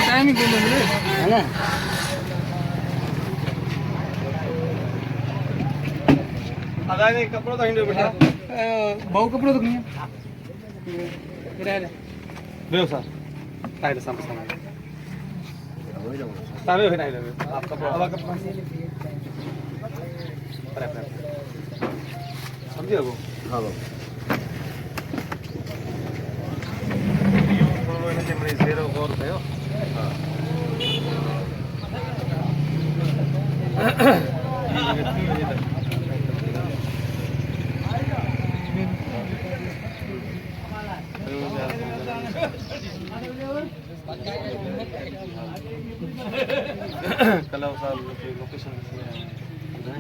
Time ही बोलो है ना। आधा नहीं कपड़ों तो हिंदू बेटा बहु कपड़ों तो नहीं है बेओ सर टाइट सम सम तावे है नहीं आप कपड़ा हवा कपड़ा समझे वो हां बाबू थोड़ो इन जे मरी ज़ेरो गौर कयो हां कलाव साहब लोकेशन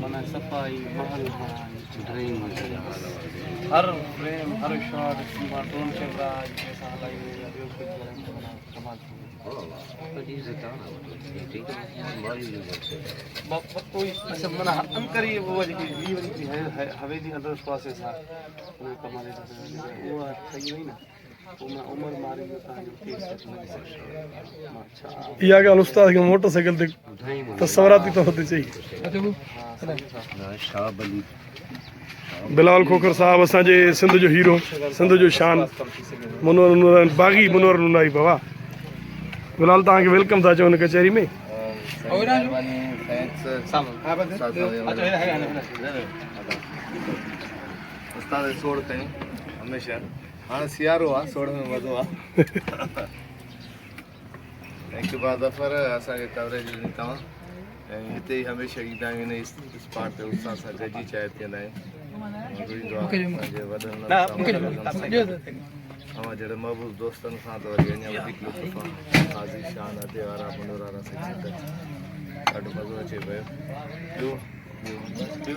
माना सफाई महल हर फ्रेम हर शॉट मां ड्रोन कैमरा जैसा हलाई वीडियो कुछ बना कमाल कोई अच्छा मना अंकरी वो जेकी वी है हवेली अंदर प्रोसेस है वो कमाल वो सही नहीं ना उमर मारी या क्या उस्ताद की मोटरसाइकिल ते तस्वराती तो होती चाहिए। बिलाल खोखर साहब असांजे सिंध जो हीरो सिंध जो शान मुनवर बागी मुनवर नुनाई बाबा बिलाल तव्हांखे वेलकम था चओ हिन कचहरी में। उस्ताद सोड़ कयूं हमेशह हाँ सियारो आहे सोड़ में मज़ो आहे हिकु बार दफ़ा असांखे कवरेज ॾिनी तव्हां ऐं हिते ई हमेशह ईंदा आहियूं हिन स्पॉट ते उस्ताद सां गॾिजी चांहि पीअंदा आहियूं तव्हां जहिड़े महबूब दोस्तनि सां त वरी अञा वधीक लुत्फ़ आहे हाज़ी शान अदे वारा मुनूर वारा ॾाढो मज़ो अचे पियो ॿियो ॿियो